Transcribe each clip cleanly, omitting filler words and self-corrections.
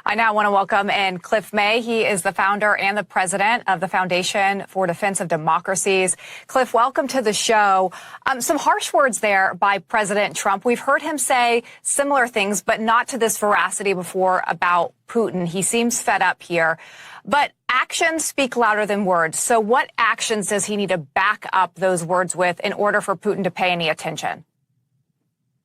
I now want to welcome in Cliff May. He is the founder and the president of the Foundation for Defense of Democracies. Cliff, welcome to the show. Some harsh words there by President Trump. We've heard him say similar things, but not to this veracity before about Putin. He seems fed up here. But actions speak louder than words. So what actions does he need to back up those words with in order for Putin to pay any attention?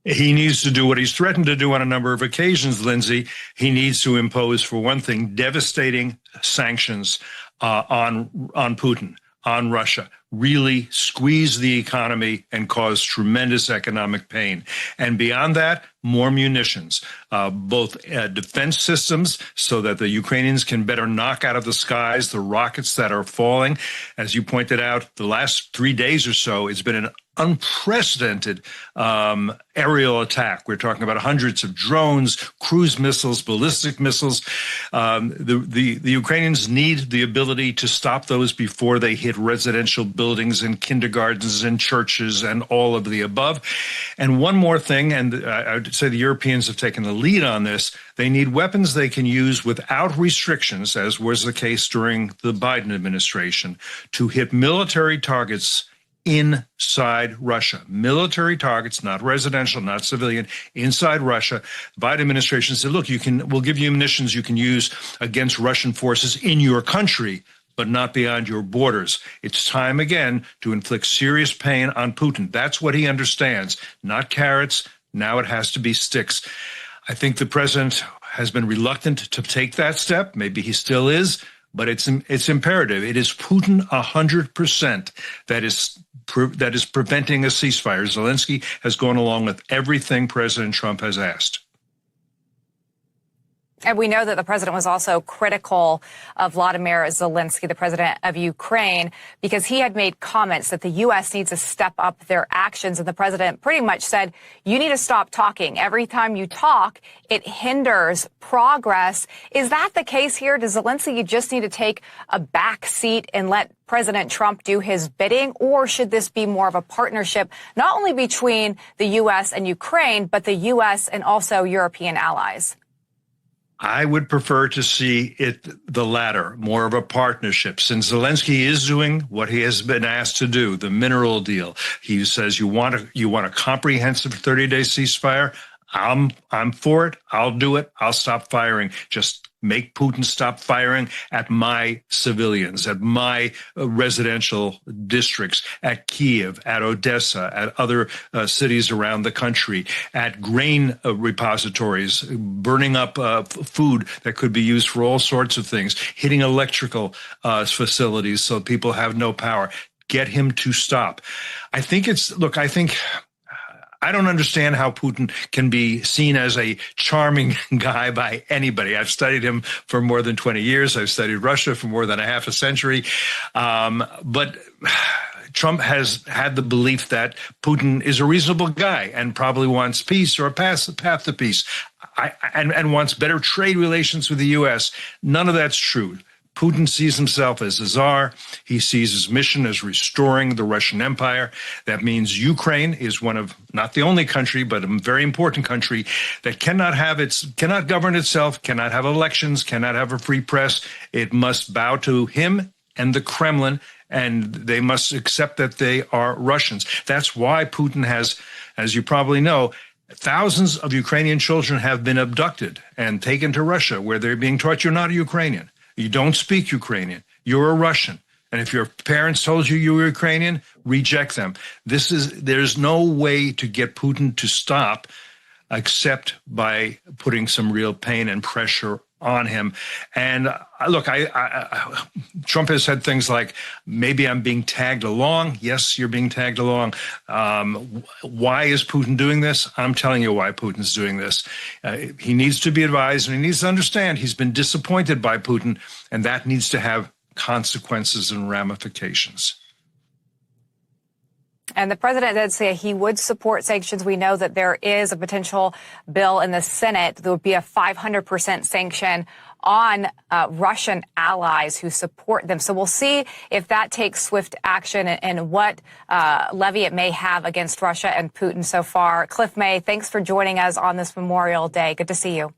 He needs to do what he's threatened to do on a number of occasions, Lindsay. He needs to impose, for one thing, devastating sanctions on Putin, on Russia, really squeeze the economy and cause tremendous economic pain. And beyond that, more munitions, both defense systems so that the Ukrainians can better knock out of the skies the rockets that are falling. As you pointed out, the last 3 days or so, it's been an unprecedented aerial attack. We're talking about hundreds of drones, cruise missiles, ballistic missiles. The Ukrainians need the ability to stop those before they hit residential buildings and kindergartens and churches and all of the above. And one more thing, and I would say the Europeans have taken the lead on this, they need weapons they can use without restrictions, as was the case during the Biden administration, to hit military targets inside Russia. Military targets, not residential, not civilian, inside Russia. The Biden administration said, look, we'll give you munitions you can use against Russian forces in your country, but not beyond your borders. It's time again to inflict serious pain on Putin. That's what he understands, not carrots. Now it has to be sticks. I think the president has been reluctant to take that step. Maybe he still is, but it's imperative. It is Putin 100% that is preventing a ceasefire. Zelensky has gone along with everything President Trump has asked. And we know that the president was also critical of Vladimir Zelensky, the president of Ukraine, because he had made comments that the U.S. needs to step up their actions. And the president pretty much said, you need to stop talking. Every time you talk, it hinders progress. Is that the case here? Does Zelensky just need to take a back seat and let President Trump do his bidding? Or should this be more of a partnership, not only between the U.S. and Ukraine, but the U.S. and also European allies? I would prefer to see it the latter, more of a partnership. Since Zelensky is doing what he has been asked to do, the mineral deal. He says, you want a comprehensive 30-day ceasefire? I'm for it. I'll do it. I'll stop firing. Just make Putin stop firing at my civilians, at my residential districts, at Kiev, at Odessa, at other cities around the country, at grain repositories, burning up food that could be used for all sorts of things, hitting electrical facilities so people have no power. Get him to stop. I don't understand how Putin can be seen as a charming guy by anybody. I've studied him for more than 20 years. I've studied Russia for more than a half a century. But Trump has had the belief that Putin is a reasonable guy and probably wants peace or a path to peace and wants better trade relations with the U.S. None of that's true. Putin sees himself as a czar. He sees his mission as restoring the Russian Empire. That means Ukraine is one of, not the only country, but a very important country that cannot govern itself, cannot have elections, cannot have a free press. It must bow to him and the Kremlin, and they must accept that they are Russians. That's why Putin has, as you probably know, thousands of Ukrainian children have been abducted and taken to Russia, where they're being taught you're not a Ukrainian. You don't speak Ukrainian. You're a Russian. And if your parents told you you were Ukrainian, reject them. There's no way to get Putin to stop except by putting some real pain and pressure on him. And look, Trump has said things like, maybe I'm being tagged along. Yes, you're being tagged along. Why is Putin doing this? I'm telling you why Putin's doing this. He needs to be advised, and he needs to understand he's been disappointed by Putin, and that needs to have consequences and ramifications. And the president did say he would support sanctions. We know that there is a potential bill in the Senate that would be a 500% sanction on Russian allies who support them. So we'll see if that takes swift action and what levy it may have against Russia and Putin so far. Cliff May, thanks for joining us on this Memorial Day. Good to see you.